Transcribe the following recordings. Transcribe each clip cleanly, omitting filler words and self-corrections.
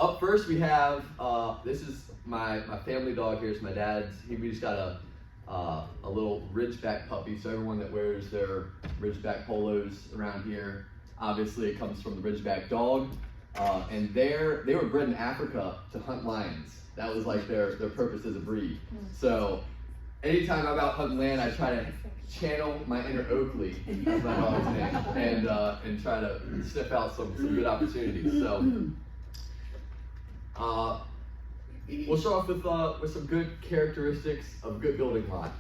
up first we have, this is my family dog here. It's my dad's. We just got a little Ridgeback puppy. So everyone that wears their Ridgeback polos around here, obviously it comes from the Ridgeback dog. And they were bred in Africa to hunt lions. That was like their purpose as a breed. So anytime I'm out hunting land, I try to channel my inner Oakley, that's my dog's name, and try to sniff out some good opportunities. So we'll start off with some good characteristics of a good building lot.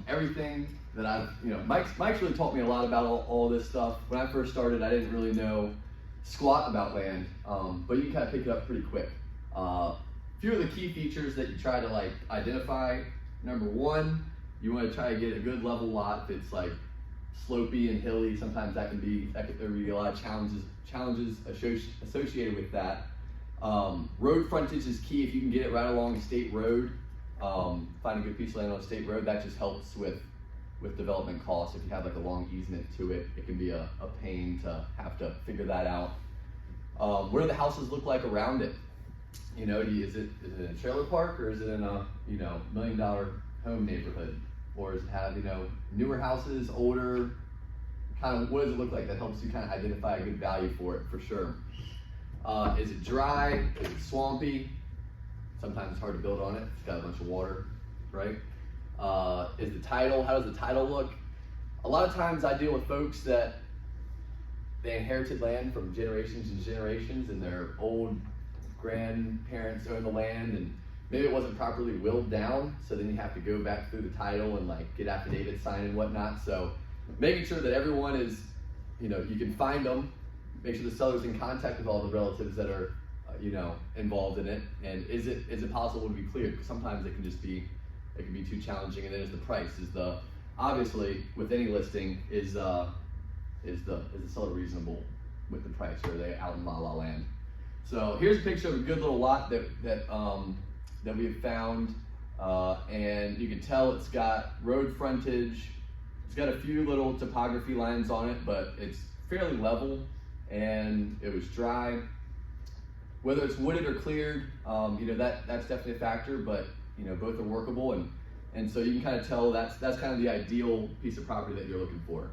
Everything that I've, Mike's really taught me a lot about all this stuff. When I first started, I didn't really know squat about land, but you can kind of pick it up pretty quick. A few of the key features that you try to identify. Number one, you want to try to get a good level lot that's like slopey and hilly. Sometimes there can be a lot of challenges associated with that. Road frontage is key. If you can get it right along a state road, find a good piece of land on a state road, that just helps with development costs. If you have like a long easement to it, it can be a pain to have to figure that out. What do the houses look like around it? Is it in a trailer park, or is it in a $1 million home neighborhood? Or does it have newer houses, older? Kind of what does it look like? That helps you kind of identify a good value for it, for sure. Is it dry? Is it swampy? Sometimes it's hard to build on it. It's got a bunch of water, right? Is the title? How does the title look? A lot of times I deal with folks that they inherited land from generations and generations, and their old grandparents owned the land, and maybe it wasn't properly willed down, so then you have to go back through the title and get affidavits signed and whatnot. So making sure that everyone is, you can find them, make sure the seller's in contact with all the relatives that are, involved in it, and is it possible to be cleared? Because sometimes it can be too challenging. And then is the price, obviously with any listing, is the seller reasonable with the price, or are they out in la land? So here's a picture of a good little lot that we have found, and you can tell it's got road frontage. It's got a few little topography lines on it, but it's fairly level, and it was dry. Whether it's wooded or cleared, that's definitely a factor, but both are workable, and so you can kind of tell that's kind of the ideal piece of property that you're looking for.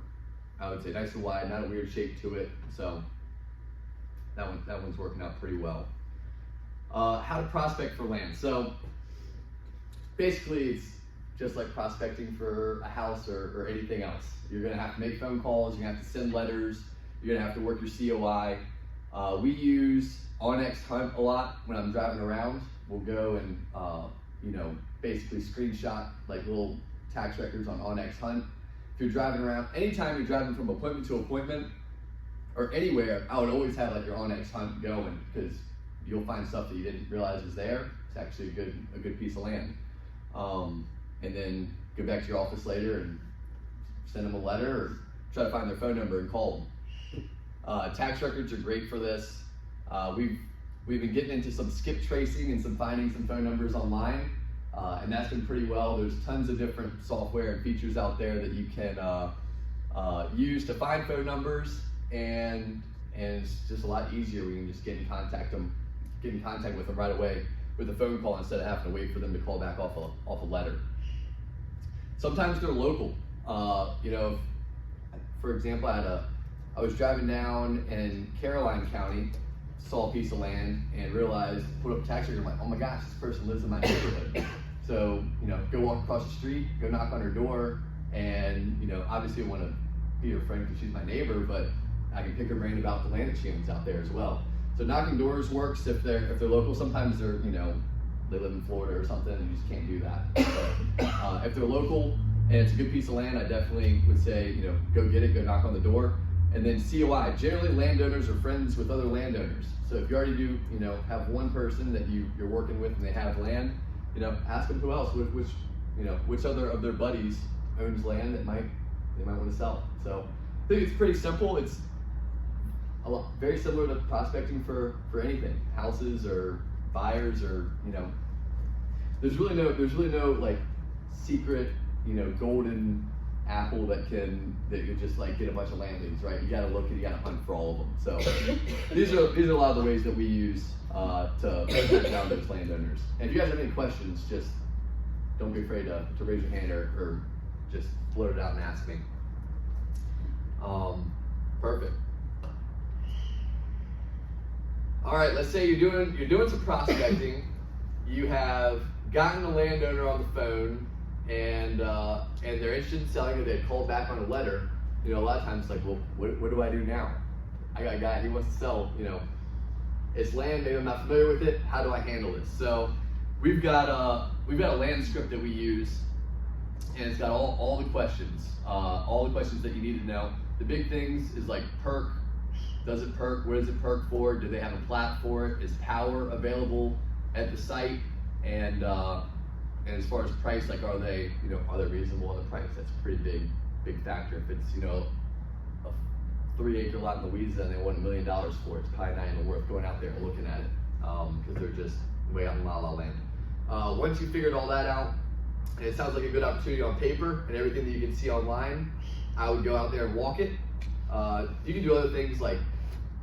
I would say nice and wide, not a weird shape to it, so that one's working out pretty well. How to prospect for land. So basically it's just like prospecting for a house or anything else. You're gonna have to make phone calls, you're gonna have to send letters, you're gonna have to work your COI. We use Onyx Hunt a lot when I'm driving around. We'll go and basically screenshot little tax records on Onyx Hunt. If you're driving around, anytime you're driving from appointment to appointment or anywhere, I would always have your Onyx Hunt going, because you'll find stuff that you didn't realize was there. It's actually a good piece of land. And then go back to your office later and send them a letter, or try to find their phone number and call them. Tax records are great for this. We've been getting into some skip tracing and finding some phone numbers online, and that's been pretty well. There's tons of different software and features out there that you can use to find phone numbers, and it's just a lot easier. We can just get in contact with them right away with a phone call, instead of having to wait for them to call back off a letter. Sometimes they're local. For example, I was driving down in Caroline County, saw a piece of land, and realized, put up a tax record, I'm like, oh my gosh, this person lives in my neighborhood. So, go walk across the street, go knock on her door, and, obviously I want to be her friend because she's my neighbor, but I can pick her brain about the land that she owns out there as well. So knocking doors works if they're local. Sometimes they're, they live in Florida or something, and you just can't do that. So, if they're local and it's a good piece of land, I definitely would say, go get it, go knock on the door. And then COI, generally landowners are friends with other landowners. So if you already do, have one person that you're working with and they have land, ask them who else, which other of their buddies owns land that they might want to sell. So I think it's pretty simple. It's very similar to prospecting for anything, houses or buyers, or there's really no secret golden apple that you just like get a bunch of land leads, right? You gotta look and you gotta hunt for all of them. So these are a lot of the ways that we use to hunt down those landowners. And if you guys have any questions, just don't be afraid to raise your hand or just blurt it out and ask me. Perfect. All right, let's say you're doing some prospecting. You have gotten a landowner on the phone, and they're interested in selling, or they called back on a letter. A lot of times it's like, well, what do I do now? I got a guy, he wants to sell. It's land, maybe I'm not familiar with it. How do I handle this? So we've got a land script that we use, and it's got all the questions that you need to know. The big things is like perk. Does it perk? What does it perk for? Do they have a plat for it? Is power available at the site? And as far as price, like are they reasonable on the price? That's a pretty big factor. If it's a 3-acre lot in Louisiana and they want $1 million for it, it's probably not even worth going out there and looking at it because they're just way out in la land. Once you figured all that out, and it sounds like a good opportunity on paper and everything that you can see online, I would go out there and walk it. You can do other things like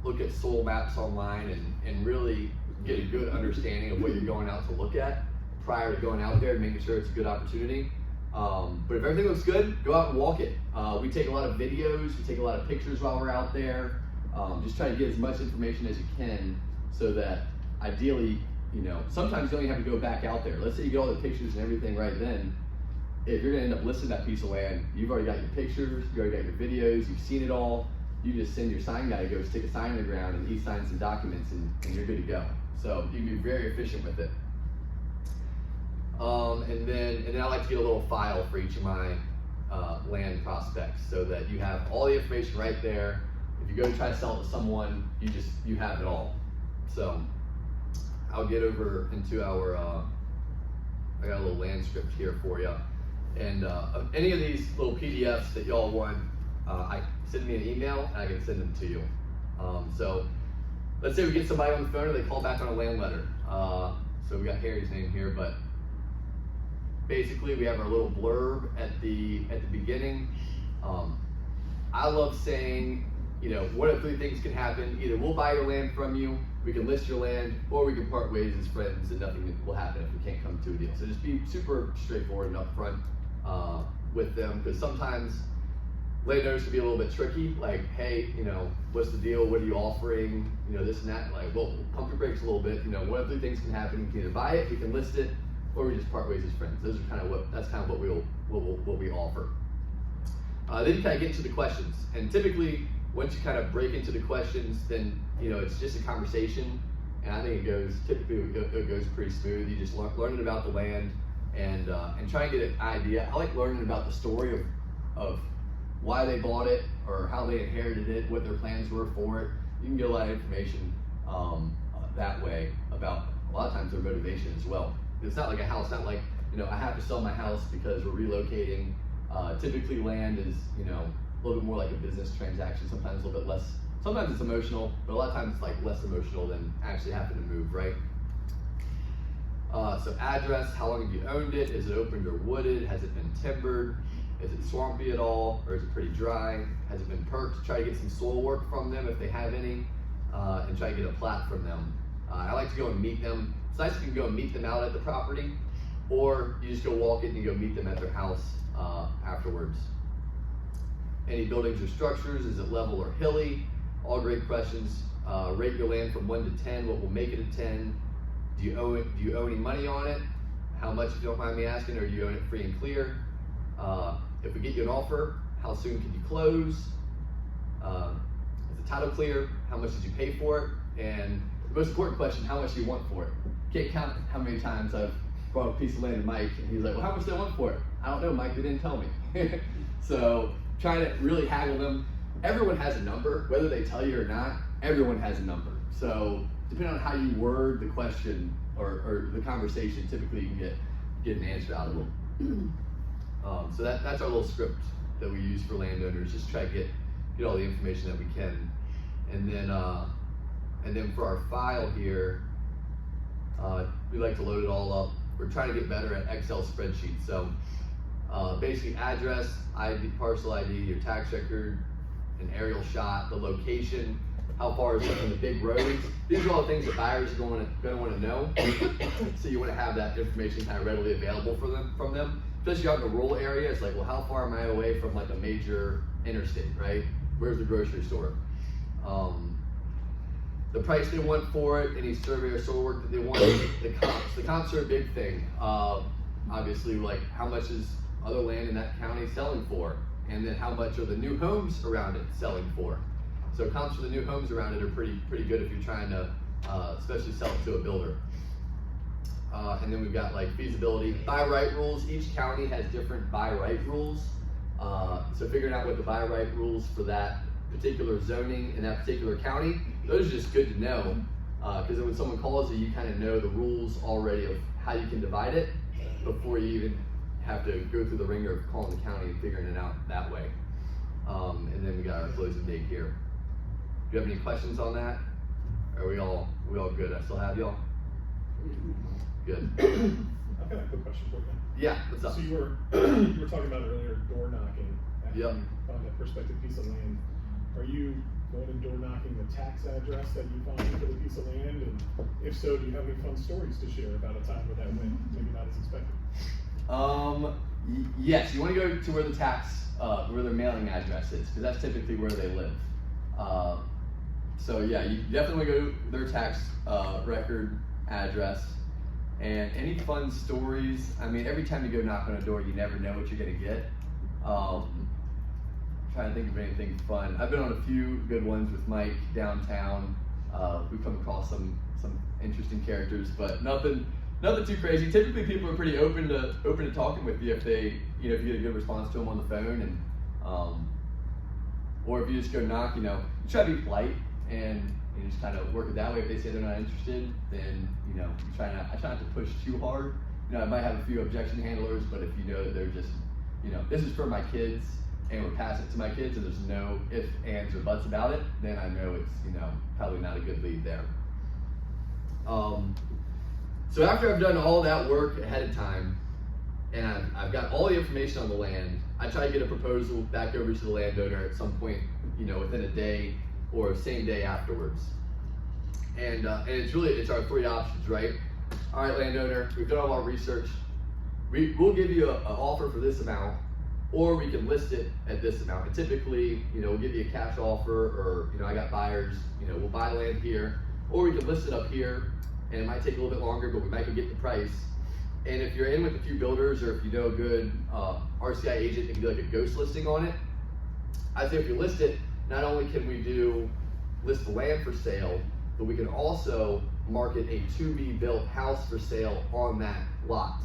look at soil maps online and really get a good understanding of what you're going out to look at prior to going out there and making sure it's a good opportunity. But if everything looks good, go out and walk it. We take a lot of videos, we take a lot of pictures while we're out there. Just try to get as much information as you can so that ideally, sometimes you don't even have to go back out there. Let's say you get all the pictures and everything right then. If you're gonna end up listing that piece of land, you've already got your pictures, you already got your videos, you've seen it all. You just send your sign guy to go stick a sign in the ground and he signs some documents and you're good to go. So you can be very efficient with it. And then I like to get a little file for each of my land prospects so that you have all the information right there. If you go to try to sell it to someone, you have it all. So I'll get over into our, I got a little land script here for you. And any of these little PDFs that y'all want, send me an email and I can send them to you. So let's say we get somebody on the phone and they call back on a land letter. So we got Harry's name here, but basically we have our little blurb at the beginning. I love saying, what if 3 things can happen? Either we'll buy your land from you, we can list your land, or we can part ways as friends and nothing will happen if we can't come to a deal. So just be super straightforward and upfront with them, because sometimes landowners can be a little bit tricky, like, hey, what's the deal? What are you offering? This and that. Like, well, pump your brakes a little bit. What if 3 things can happen? We can either buy it, we can list it, or we just part ways as friends. Those are that's kind of what we offer. Then you kind of get into the questions, and typically once you kind of break into the questions, then it's just a conversation, and I think it goes pretty smooth. You just learning about the land and try and get an idea. I like learning about the story of why they bought it or how they inherited it, what their plans were for it. You can get a lot of information that way about a lot of times their motivation as well. It's not like a house, not like I have to sell my house because we're relocating. Typically land is a little bit more like a business transaction, sometimes a little bit less. Sometimes it's emotional, but a lot of times it's like less emotional than actually having to move, right? So address, how long have you owned it? Is it open or wooded? Has it been timbered? Is it swampy at all, or is it pretty dry? Has it been perked? Try to get some soil work from them if they have any, and try to get a plat from them. I like to go and meet them. It's nice if you can go and meet them out at the property, or you just go walk it and you go meet them at their house afterwards. Any buildings or structures, is it level or hilly? All great questions. Rate your land from 1 to 10, what will make it a 10? Do you owe any money on it? How much, if you don't mind me asking, or do you own it free and clear? If we get you an offer, how soon can you close? Is the title clear? How much did you pay for it? And the most important question, how much do you want for it? Can't count how many times I've brought a piece of land to Mike and he's like, well, how much do I want for it? I don't know, Mike, they didn't tell me. So trying to really haggle them. Everyone has a number, whether they tell you or not, everyone has a number. So depending on how you word the question or the conversation, typically you can get an answer out of them. So that's our little script that we use for landowners. Just try to get all the information that we can, and then for our file here, we like to load it all up. We're trying to get better at Excel spreadsheets. So Basically address, ID, parcel ID, your tax record, an aerial shot, the location, how far is it from the big roads. These are all things that buyers are going to want to know. So you want to have that information kind of readily available from them. Especially out in a rural area, it's like, well, how far am I away from like a major interstate, right? Where's the grocery store? The price they want for it, any survey or soil work that they want, the comps. The comps are a big thing. Obviously, like how much is other land in that county selling for? And then how much are the new homes around it selling for? So comps for the new homes around it are pretty good if you're trying to, especially sell it to a builder. And then we've got like feasibility, by right rules. Each county has different by right rules. So figuring out what the by right rules for that particular zoning in that particular county, those are just good to know. Because then when someone calls you, you kind of know the rules already of how you can divide it before you even have to go through the ringer of calling the county and figuring it out that way. And then we got our closing date here. Do you have any questions on that? Are we all good? I still have y'all? Good. I've got a quick question for you. Yeah, what's up? So you were talking about earlier door knocking after you found that prospective piece of land. Are you going and door knocking the tax address that you found for the piece of land? And if so, do you have any fun stories to share about a time where that went maybe not as expected? Yes, you want to go to where the tax, where their mailing address is, because that's typically where they live. So yeah, you definitely go to their tax record address. And any fun stories, I mean, every time you go knock on a door, you never know what you're gonna get. Trying to think of anything fun. I've been on a few good ones with Mike downtown. We've come across some interesting characters, but nothing too crazy. Typically people are pretty open to talking with you if they, if you get a good response to them on the phone, and or if you just go knock, you try to be polite and you just kind of work it that way. If they say they're not interested, then I try not to push too hard. I might have a few objection handlers, but if you know that they're just, this is for my kids and we're passing it to my kids and there's no ifs, ands, or buts about it, then I know it's probably not a good lead there. So after I've done all that work ahead of time and I've got all the information on the land, I try to get a proposal back over to the landowner at some point, within a day or same day afterwards. And it's our three options, right? All right, landowner, we've done all our research. We'll give you an offer for this amount, or we can list it at this amount. And typically, we'll give you a cash offer, or I got buyers, we'll buy land here, or we can list it up here, and it might take a little bit longer, but we might get the price. And if you're in with a few builders, or if you know a good RCI agent that can do like a ghost listing on it, I'd say if you list it, not only can we list the land for sale, but we can also market a to-be-built house for sale on that lot.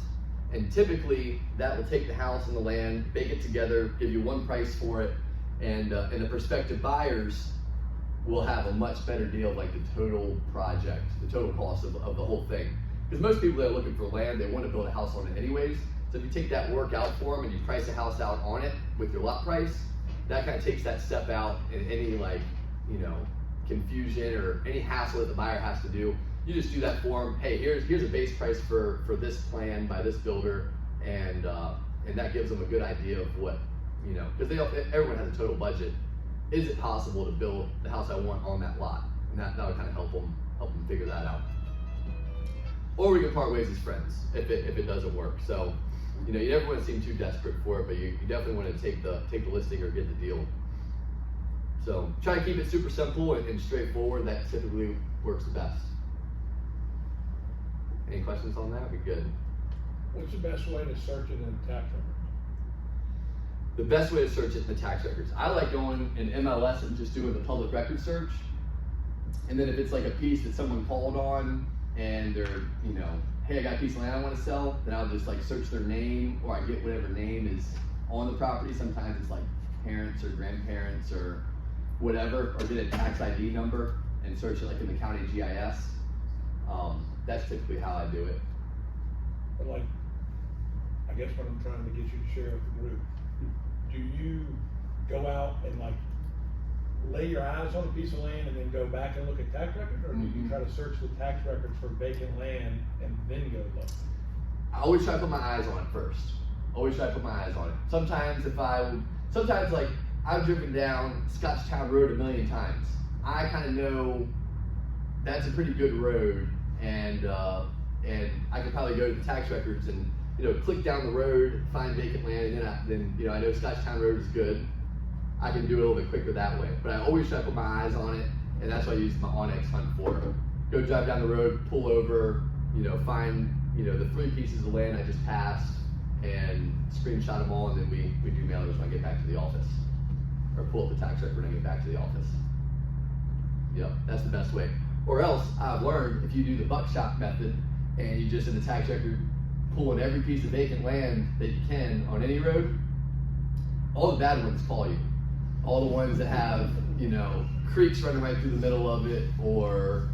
And typically, that will take the house and the land, bake it together, give you one price for it, and the prospective buyers will have a much better deal of like the total project, the total cost of the whole thing. Because most people that are looking for land, they want to build a house on it anyways. So if you take that work out for them and you price a house out on it with your lot price, that kind of takes that step out in any confusion or any hassle that the buyer has to do. You just do that for them. Hey, here's a base price for this plan by this builder, and that gives them a good idea of what, because everyone has a total budget. Is it possible to build the house I want on that lot? And that'll kind of help them figure that out. Or we can part ways as friends if it doesn't work. So, you never want to seem too desperate for it, but you definitely want to take the listing or get the deal. So try to keep it super simple and straightforward. That typically works the best. Any questions on that? We're good. What's the best way to search it in tax records? The best way to search it in the tax records. I like going in MLS and just doing the public record search. And then if it's like a piece that someone called on and they're, hey, I got a piece of land I want to sell, then I'll just like search their name, or I get whatever name is on the property. Sometimes it's like parents or grandparents or whatever, or get a tax ID number and search it like in the county GIS. That's typically how I do it. But I guess what I'm trying to get you to share with the group, do you go out and lay your eyes on a piece of land and then go back and look at tax records, or do you try to search the tax records for vacant land and then go look? I always try to put my eyes on it first. Always try to put my eyes on it. Sometimes like I've driven down Scotchtown Road a million times. I kind of know that's a pretty good road, and I could probably go to the tax records and click down the road, find vacant land, and then I know Scotchtown Road is good. I can do it a little bit quicker that way. But I always try to put my eyes on it, and that's what I use my Onyx hunt for. Go drive down the road, pull over, find the 3 pieces of land I just passed, and screenshot them all, and then we do mailers when I get back to the office, or pull up the tax record when I get back to the office. Yep, that's the best way. Or else, I've learned, if you do the buckshot method, and you just in the tax record pull in every piece of vacant land that you can on any road, all the bad ones call you. All the ones that have, creeks running right through the middle of it, or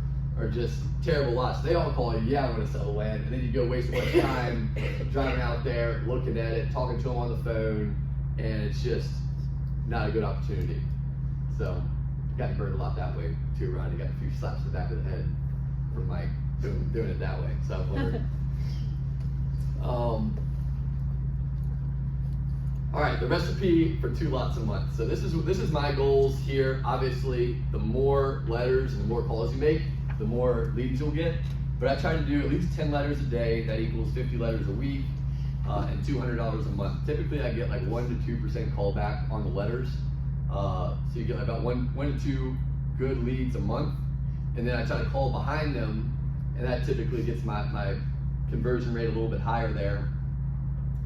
just terrible lots, they all call you, yeah, I'm gonna sell the land, and then you go waste a bunch of time driving out there, looking at it, talking to them on the phone, and it's just not a good opportunity. So, got burned a lot that way too, Ron. You got a few slaps to the back of the head from Mike doing it that way. So I've learned. All right, the recipe for 2 lots a month. So this is my goals here. Obviously, the more letters and the more calls you make, the more leads you'll get. But I try to do at least 10 letters a day. That equals 50 letters a week, and $200 a month. Typically, I get like 1 to 2% callback on the letters. So you get about 1 to 2 good leads a month, and then I try to call behind them, and that typically gets my conversion rate a little bit higher there.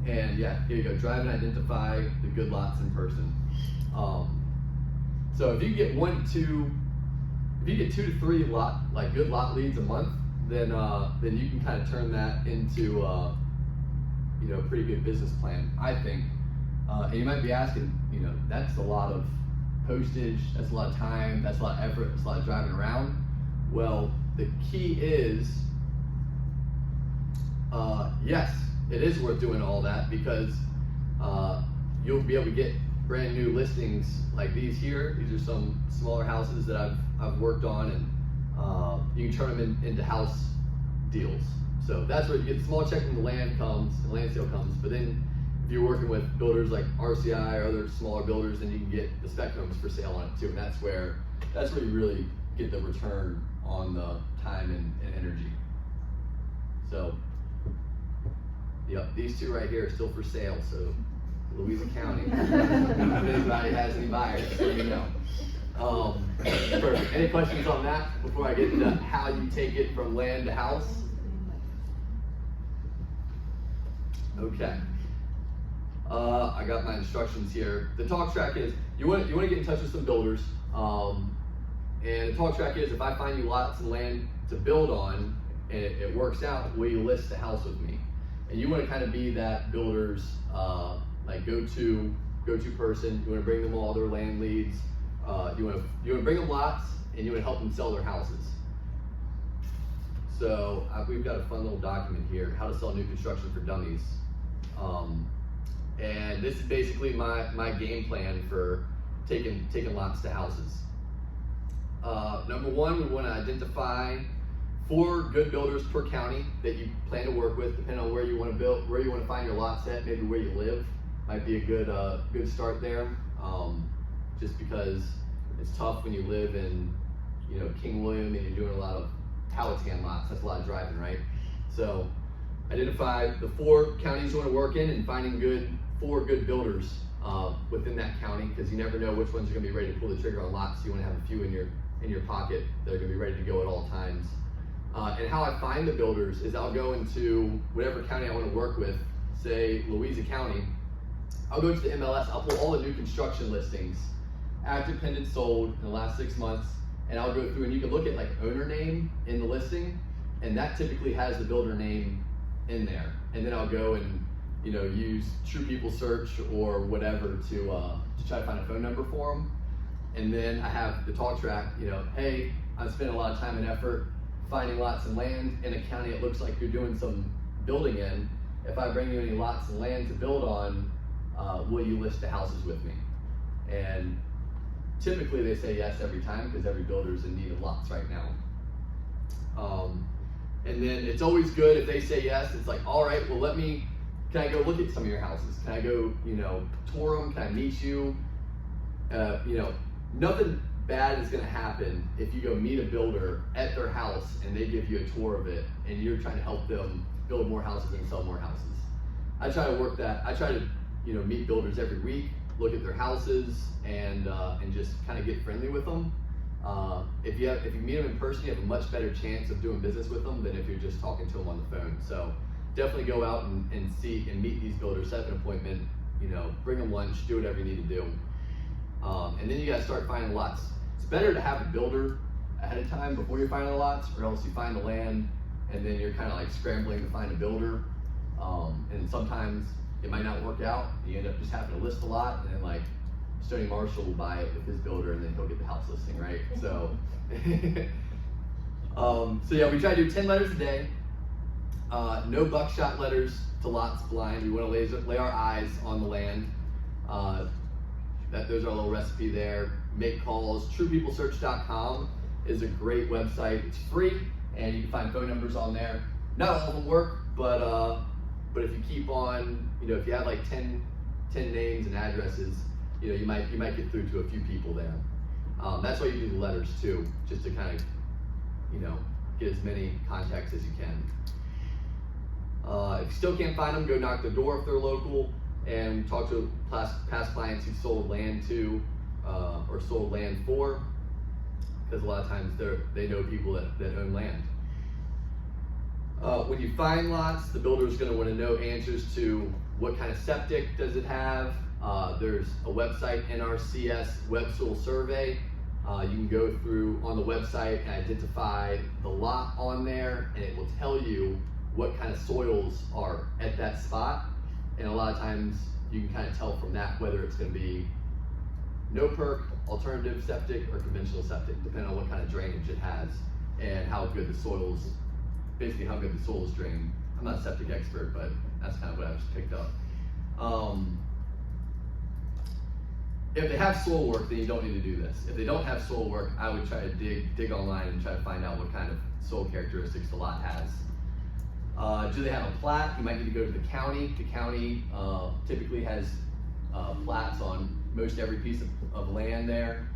And yeah, here you go, drive and identify the good lots in person. So if you get 2 to 3 good lot leads a month, then you can kind of turn that into a pretty good business plan, I think. And you might be asking, that's a lot of postage, that's a lot of time, that's a lot of effort, that's a lot of driving around. Well, the key is, yes, it is worth doing all that, because you'll be able to get brand new listings like these here. These are some smaller houses that I've worked on, and you can turn them into house deals. So that's where you get the small check when the land sale comes, but then if you're working with builders like RCI or other smaller builders, then you can get the spec homes for sale on it too, and that's where you really get the return on the time and energy. So, yep, these 2 right here are still for sale, so Louisa County. If anybody has any buyers, let me know. Perfect. Any questions on that before I get into how you take it from land to house? Okay. I got my instructions here. The talk track is, you want to get in touch with some builders, and the talk track is, if I find you lots of land to build on, and it works out, will you list the house with me? And you want to kind of be that builder's go-to person. You want to bring them all their land leads. You want to bring them lots, and you want to help them sell their houses. So we've got a fun little document here, how to sell new construction for dummies. And this is basically my game plan for taking lots to houses. Number 1, we want to identify 4 good builders per county that you plan to work with, depending on where you want to build, where you want to find your lot set, maybe where you live might be a good start there. Just because it's tough when you live in King William and you're doing a lot of Powhatan lots. That's a lot of driving, right? So identify the 4 counties you want to work in, and finding 4 good builders within that county, because you never know which ones are going to be ready to pull the trigger on lots. So you want to have a few in your pocket that are going to be ready to go at all times. And how I find the builders is, I'll go into whatever county I want to work with, say Louisa County. I'll go to the MLS, I'll pull all the new construction listings, active, pending, sold in the last 6 months, and I'll go through, and you can look at like owner name in the listing, and that typically has the builder name in there. And then I'll go and use True People Search or whatever to try to find a phone number for them. And then I have the talk track, hey, I'm spending a lot of time and effort finding lots and land in a county it looks like you're doing some building in. If I bring you any lots and land to build on, will you list the houses with me? And typically they say yes every time, because every builder's in need of lots right now. And then it's always good if they say yes. It's like, all right, well, let me can I go look at some of your houses? Can I go, tour them? Can I meet you? Nothing bad is going to happen if you go meet a builder at their house and they give you a tour of it and you're trying to help them build more houses and sell more houses. I try to work that. I try to, meet builders every week, look at their houses, and just kind of get friendly with them. If you meet them in person, you have a much better chance of doing business with them than if you're just talking to them on the phone. So definitely go out and see and meet these builders, set up an appointment, bring them lunch, do whatever you need to do. And then you gotta start finding lots. It's better to have a builder ahead of time before you're finding the lots, or else you find the land and then you're kind of like scrambling to find a builder. And sometimes it might not work out. You end up just having to list a lot, and then like Stoney Marshall will buy it with his builder, and then he'll get the house listing, right? So, so yeah, we try to do 10 letters a day. No buckshot letters to lots blind. We want to lay our eyes on the land. There's our little recipe there. Make calls. TruePeopleSearch.com is a great website. It's free, and you can find phone numbers on there. Not all of them work, but if you keep on, if you have like 10 names and addresses, you might get through to a few people there. That's why you do the letters too, just to kind of, get as many contacts as you can. If you still can't find them, go knock their door if they're local, and talk to past clients you've sold land to or sold land for, because a lot of times they know people that own land. When you find lots, the builder is going to want to know answers to what kind of septic does it have. There's a website, NRCS Web Soil Survey. You can go through on the website and identify the lot on there, and it will tell you what kind of soils are at that spot. And a lot of times you can kind of tell from that whether it's going to be no perk, alternative septic, or conventional septic, depending on what kind of drainage it has and how good the soils, basically how good the soil is drained. I'm not a septic expert, but that's kind of what I just picked up. If they have soil work, then you don't need to do this. If they don't have soil work, I would try to dig online and try to find out what kind of soil characteristics the lot has. Do they have a plat? You might need to go to the county. The county typically has plats on most every piece of land there.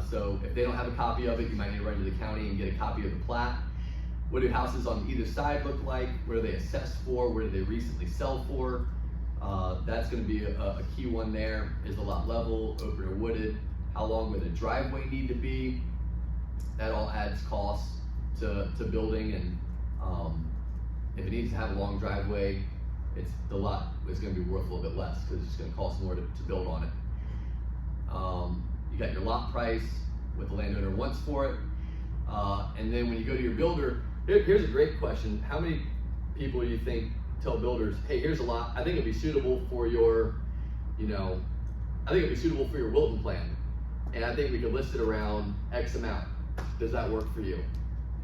So if they don't have a copy of it, you might need to run to the county and get a copy of the plat. What do houses on either side look like? What are they assessed for? Where did they recently sell for? That's going to be a key one there. Is the lot level, open or wooded? How long would the driveway need to be? That all adds costs to building, and if it needs to have a long driveway, the lot is going to be worth a little bit less because it's going to cost more to build on it. You got your lot price, what the landowner wants for it, and then when you go to your builder, here's a great question. How many people do you think tell builders, hey, here's a lot, I think it'd be suitable for your, Wilton plan, and I think we could list it around X amount. Does that work for you?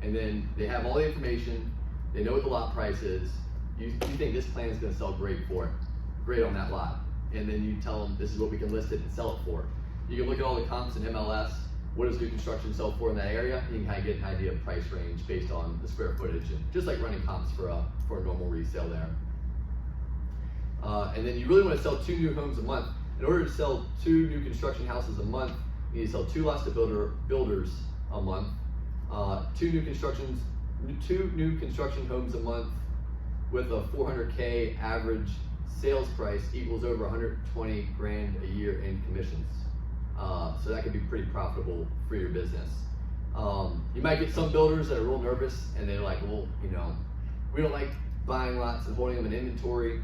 And then they have all the information, they know what the lot price is, you think this plan is going to sell great on that lot, and then you tell them this is what we can list it and sell it for. You can look at all the comps in MLS, what does new construction sell for in that area, and you can kind of get an idea of price range based on the square footage, and just like running comps for a normal resale there. And then you really want to sell 2 new homes a month. In order to sell 2 new construction houses a month, you need to sell 2 lots to builders a month, 2 new construction homes a month with a $400K average sales price equals over 120 grand a year in commissions. So that could be pretty profitable for your business. You might get some builders that are real nervous and they're like, well, we don't like buying lots and holding them in inventory.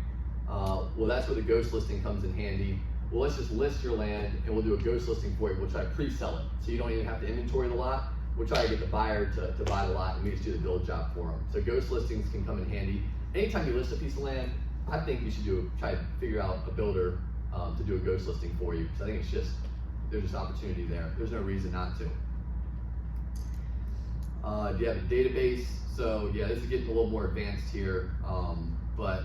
Well, that's where the ghost listing comes in handy. Well, let's just list your land and we'll do a ghost listing for you. We'll try to pre-sell it. So you don't even have to inventory the lot. We'll try to get the buyer to buy the lot and we just do the build job for them. So ghost listings can come in handy. Anytime you list a piece of land, I think you should try to figure out a builder to do a ghost listing for you. Because I think there's just opportunity there. There's no reason not to. Do you have a database? So yeah, this is getting a little more advanced here, but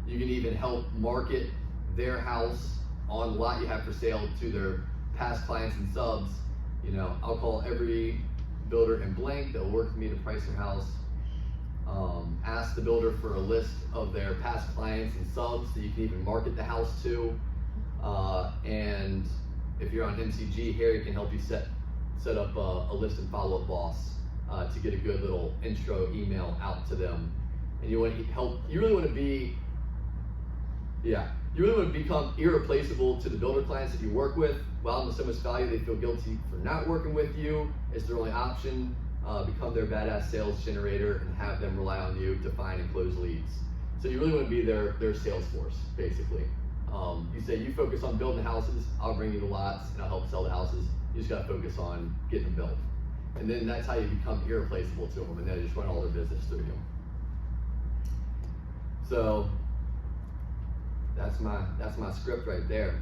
you can even help market their house on the lot you have for sale to their past clients and subs. I'll call every builder in blank that will work for me to price their house. Ask the builder for a list of their past clients and subs that you can even market the house to. And if you're on MCG, Harry can help you set up a list and follow-up boss to get a good little intro email out to them. And you want to help. You really want to be, you really want to become irreplaceable to the builder clients that you work with. While in the so much value, they feel guilty for not working with you. It's their only option. Become their badass sales generator and have them rely on you to find and close leads. So you really want to be their sales force, basically. You say you focus on building the houses, I'll bring you the lots and I'll help sell the houses. You just got to focus on getting them built. And then that's how you become irreplaceable to them, and they just run all their business through you. So that's my script right there.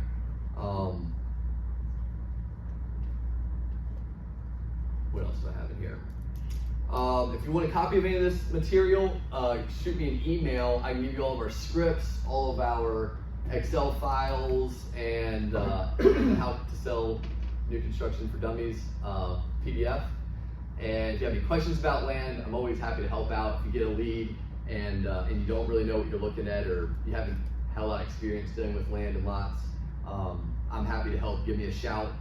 What else do I have in here? If you want a copy of any of this material, shoot me an email. I can give you all of our scripts, all of our Excel files, and how to sell new construction for dummies PDF. And if you have any questions about land, I'm always happy to help out. If you get a lead and you don't really know what you're looking at, or you haven't had a lot of experience dealing with land and lots, I'm happy to help. Give me a shout.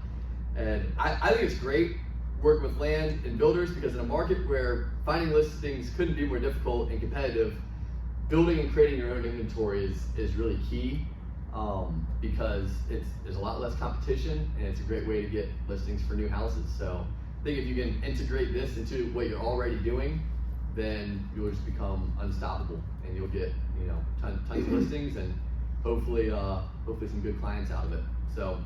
And I think it's great working with land and builders, because in a market where finding listings couldn't be more difficult and competitive, building and creating your own inventory is really key, because there's a lot less competition, and it's a great way to get listings for new houses. So I think if you can integrate this into what you're already doing, then you'll just become unstoppable, and you'll get tons of listings, and hopefully some good clients out of it. So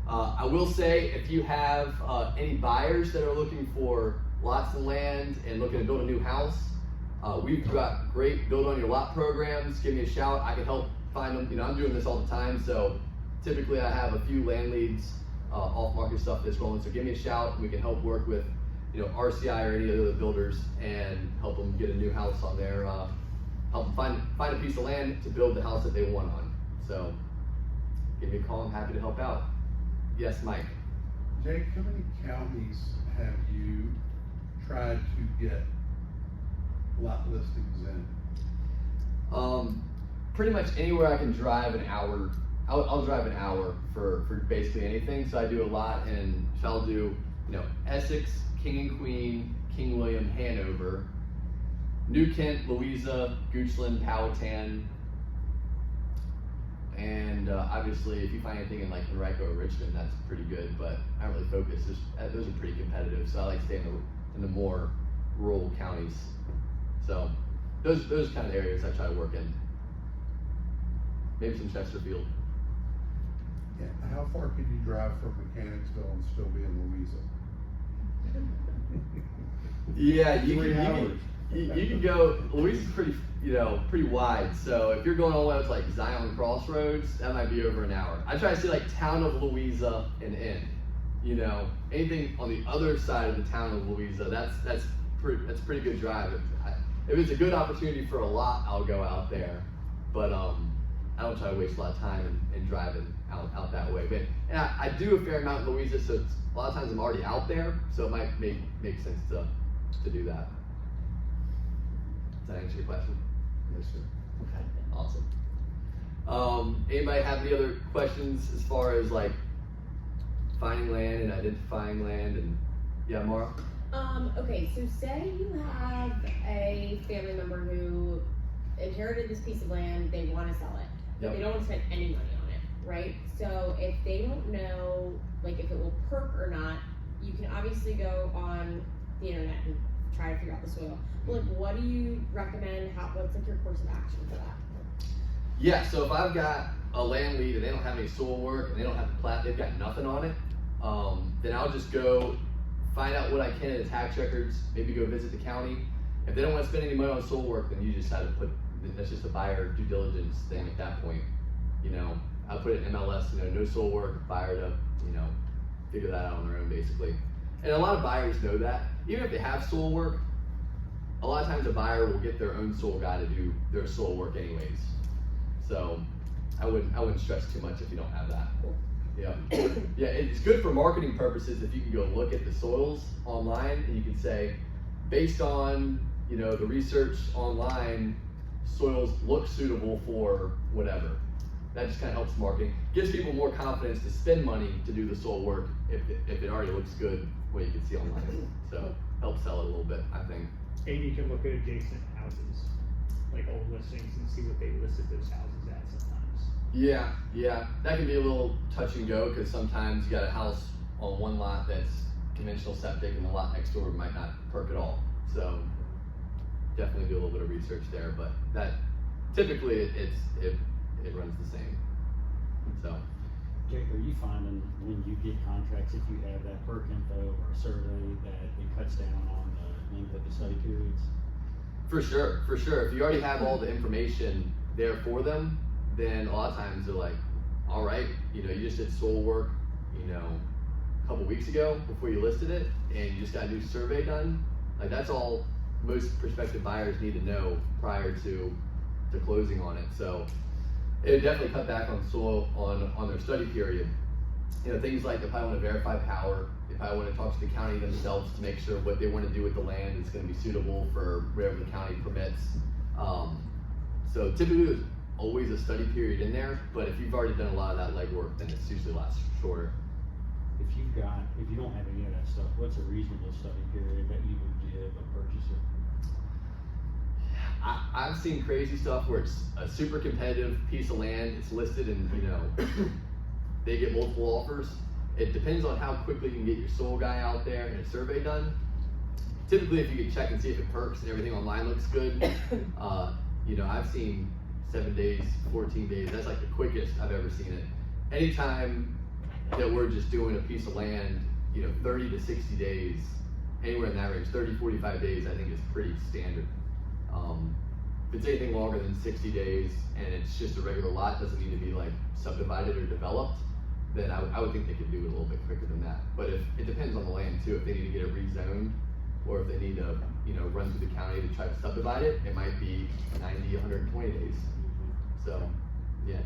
I will say, if you have any buyers that are looking for lots of land and looking to build a new house, we've got great build on your lot programs. Give me a shout. I can help find them. I'm doing this all the time, so typically I have a few land leads, off-market stuff that's rolling. So give me a shout. We can help work with RCI or any other builders and help them get a new house on their, help them find a piece of land to build the house that they want on. So give me a call. I'm happy to help out. Yes, Mike. Jake, how many counties have you tried to get lot listings in? Pretty much anywhere I can drive an hour. I'll drive an hour for basically anything. So I do a lot in, so I'll do, Essex, King and Queen, King William, Hanover, New Kent, Louisa, Goochland, Powhatan, and obviously if you find anything in like Henrico or Richmond, that's pretty good, but I don't really focus. Those are pretty competitive, so I like to stay in the more rural counties. So those kind of areas I try to work in. Maybe some Chesterfield. Yeah. How far can you drive from Mechanicsville and still be in Louisa? Yeah, you 3 hours. You can go. Louisa's pretty wide. So if you're going all the way up to like Zion Crossroads, that might be over an hour. I try to see like town of Louisa and in. Anything on the other side of the town of Louisa, that's a pretty good drive. If it's a good opportunity for a lot, I'll go out there. But I don't try to waste a lot of time in driving out that way. But and I do a fair amount in Louisa, so a lot of times I'm already out there, so it might make sense to do that. Does that answer your question? Yes, sir. Okay, awesome. Anybody have any other questions as far as like finding land and identifying land? And yeah, Mara? Okay, so say you have a family member who inherited this piece of land, they want to sell it, but Yep. they don't want to spend any money on it, right? So if they don't know, like, if it will perk or not, you can obviously go on the internet and try to figure out the soil. But like, what do you recommend? What's like your course of action for that? Yeah, so if I've got a land lead and they don't have any soil work and they don't have the plat, they've got nothing on it, then I'll just go find out what I can in the tax records, maybe go visit the county. If they don't want to spend any money on soil work, then you just have to that's just a buyer due diligence thing at that point. I put it in MLS, no soil work, buyer to, figure that out on their own basically. And a lot of buyers know that. Even if they have soil work, a lot of times a buyer will get their own soil guy to do their soil work anyways. So I wouldn't stress too much if you don't have that. Yeah. Yeah, it's good for marketing purposes if you can go look at the soils online and you can say, based on you know, the research online, soils look suitable for whatever. That just kind of helps marketing. Gives people more confidence to spend money to do the soil work if it already looks good what you can see online. So helps sell it a little bit, I think. And you can look at adjacent houses, like old listings, and see what they listed those houses at sometimes. Yeah, that can be a little touch and go because sometimes you got a house on one lot that's conventional septic and the lot next door might not perk at all. So definitely do a little bit of research there, but that typically it runs the same. So. Jake, are you finding when you get contracts, if you have that perk info or a survey, that it cuts down on the length of the study periods? For sure. If you already have all the information there for them, then a lot of times they're like, all right, you know, you just did soil work, you know, a couple weeks ago before you listed it, and you just got a new survey done. Like that's all most prospective buyers need to know prior to closing on it. So it definitely cut back on soil on their study period. You know, things like they probably want to verify power, they probably want to talk to the county themselves to make sure what they want to do with the land is going to be suitable for whatever the county permits. So typically there's always a study period in there, but if you've already done a lot of that legwork, then it's usually a lot shorter. If you don't have any of that stuff, what's a reasonable study period that you would give a purchaser? I've seen crazy stuff where it's a super competitive piece of land, it's listed and, you know, they get multiple offers. It depends on how quickly you can get your soil guy out there and a survey done. Typically, if you can check and see if it perks and everything online looks good, you know, I've seen 7 days, 14 days, that's like the quickest I've ever seen it. Anytime that we're just doing a piece of land, you know, 30 to 60 days, anywhere in that range, 30, 45 days, I think is pretty standard. If it's anything longer than 60 days and it's just a regular lot, doesn't need to be like subdivided or developed, then I would think they could do it a little bit quicker than that. But if it depends on the land too, if they need to get it rezoned or if they need to, you know, run through the county to try to subdivide it, it might be 90, 120 days. So yeah,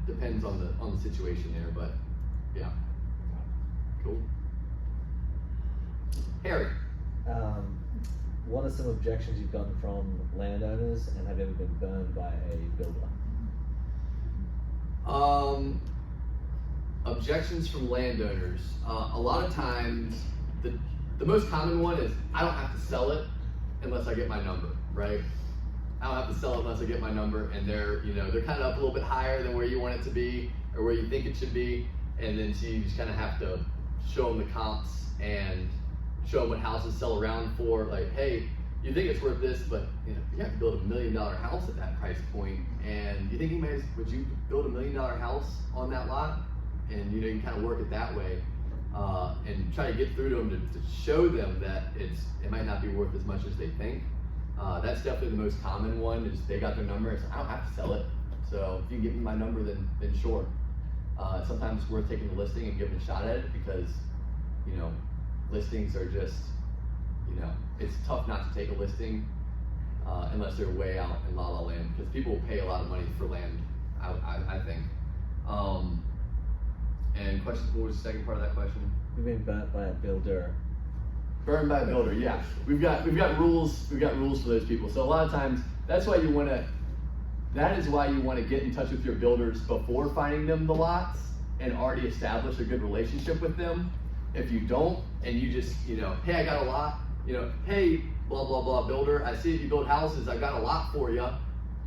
depends on the situation there, but yeah. Cool. Harry. What are some objections you've gotten from landowners, and have you ever been burned by a builder? Objections from landowners. A lot of times, the most common one is, I don't have to sell it unless I get my number, right? I don't have to sell it unless I get my number, and they're kind of up a little bit higher than where you want it to be, or where you think it should be, and then so you just kind of have to show them the comps and show them what houses sell around for, like, hey, you think it's worth this, but you know, you have to build $1 million house at that price point, and you think would you build $1 million house on that lot? And you know, you can kind of work it that way, and try to get through to them to show them that it might not be worth as much as they think. That's definitely the most common one, is they got their number, it's I don't have to sell it, so if you can give me my number, then sure. Sometimes it's worth taking the listing and giving a shot at it, because you know, listings are just, you know, it's tough not to take a listing unless they're way out in La La Land, because people will pay a lot of money for land, I think. And what was the second part of that question? You've been burnt by a builder. Burned by a builder, yeah. We've got rules for those people. So a lot of times that is why you want to get in touch with your builders before finding them the lots and already establish a good relationship with them. If you don't, and you just, you know, hey, I got a lot, you know, hey, blah, blah, blah, builder, I see if you build houses, I got a lot for you.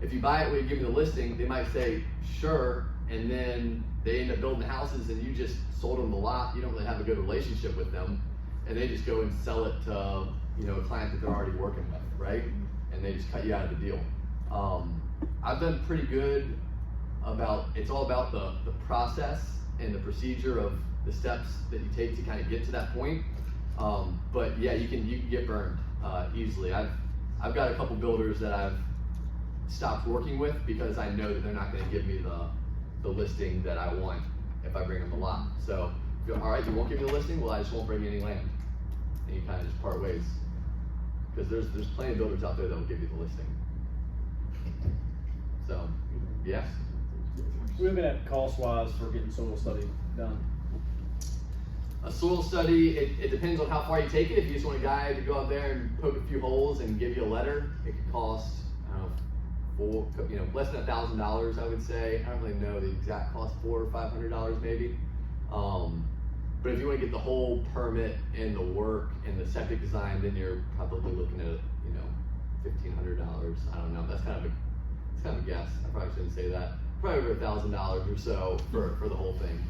If you buy it when you give me the listing, they might say, sure, and then they end up building the houses and you just sold them the lot, you don't really have a good relationship with them, and they just go and sell it to, you know, a client that they're already working with, right? And they just cut you out of the deal. I've done pretty good it's all about the process and the procedure of the steps that you take to kind of get to that point. But yeah, you can get burned easily. I've got a couple builders that I've stopped working with because I know that they're not going to give me the listing that I want if I bring them a lot. So, all right, you won't give me the listing? Well, I just won't bring you any land. And you kind of just part ways. Because there's plenty of builders out there that will give you the listing. So, yeah. We're looking at cost-wise for getting soil study done. A soil study, it depends on how far you take it. If you just want a guy to go out there and poke a few holes and give you a letter, it could cost, I don't know, less than $1,000, I would say. I don't really know the exact cost, $400 or $500 maybe. But if you want to get the whole permit and the work and the septic design, then you're probably looking at, $1,500. I don't know. It's kind of a guess. I probably shouldn't say that. Probably over $1,000 or so for the whole thing.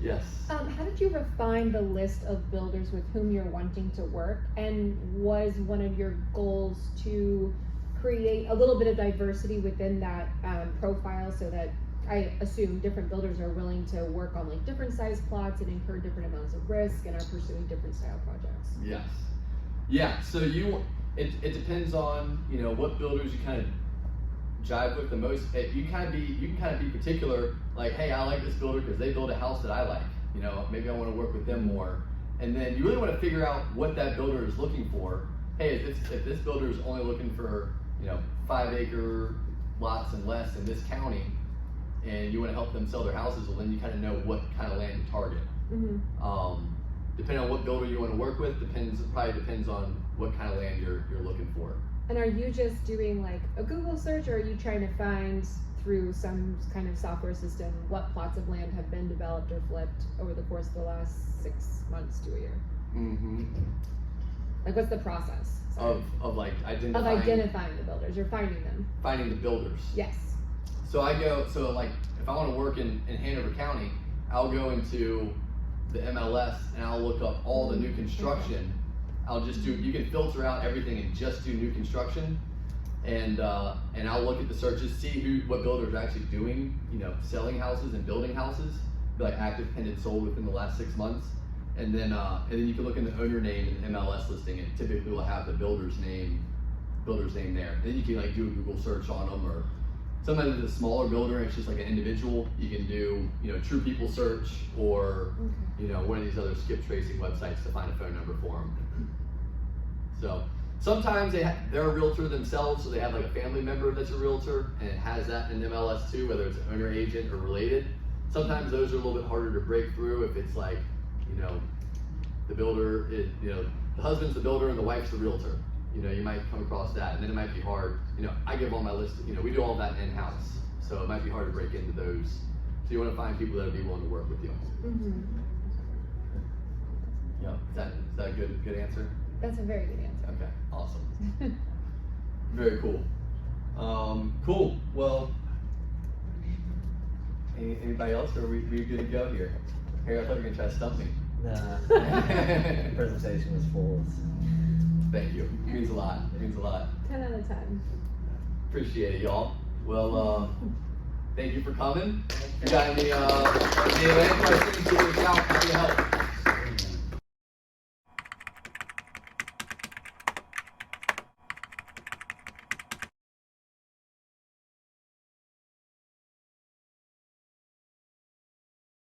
Yes. How did you refine the list of builders with whom you're wanting to work? And was one of your goals to create a little bit of diversity within that profile, so that I assume different builders are willing to work on like different size plots and incur different amounts of risk and are pursuing different style projects? Yes. Yeah. So it depends on what builders you kind of jive with the most. You can kind of be particular, like, hey, I like this builder because they build a house that I like. Maybe I want to work with them more. And then you really want to figure out what that builder is looking for. Hey, if this builder is only looking for 5-acre lots and less in this county, and you want to help them sell their houses, well, then you kind of know what kind of land to target. Mm-hmm. Depending on what builder you want to work with, probably depends on what kind of land you're looking for. And are you just doing like a Google search, or are you trying to find through some kind of software system what plots of land have been developed or flipped over the course of the last 6 months to a year? Mm-hmm. Like, what's the process? Sorry. Of identifying Identifying the builders or finding them? Finding the builders. Yes. So if I want to work in Hanover County, I'll go into the MLS and I'll look up all the new construction. You can filter out everything and just do new construction, and I'll look at the searches, see what builders are actually doing, selling houses and building houses, like active, pending, sold within the last 6 months, and then you can look in the owner name and MLS listing, and typically will have the builder's name there. And then you can do a Google search on them, or sometimes it's a smaller builder and it's just like an individual. You can do True People search, or one of these other skip tracing websites to find a phone number for them. So sometimes they're a realtor themselves, so they have like a family member that's a realtor, and it has that in MLS too, whether it's an owner, agent, or related. Sometimes those are a little bit harder to break through if it's like, the builder is, the husband's the builder and the wife's the realtor. You might come across that, and then it might be hard. I give all my list, we do all that in-house, so it might be hard to break into those. So you want to find people that would be willing to work with you. Mm-hmm. Yeah, is that a good answer? That's a very good answer. Okay, awesome. Very cool. Cool. Well, anybody else, or are we good to go here? Harry, I thought you were gonna try to stump me. Nah. The presentation was flawless. Thank you. It means a lot. 10 out of 10. Appreciate it, y'all. Well, thank you for coming. If you got any questions, give me a shout. Happy to help.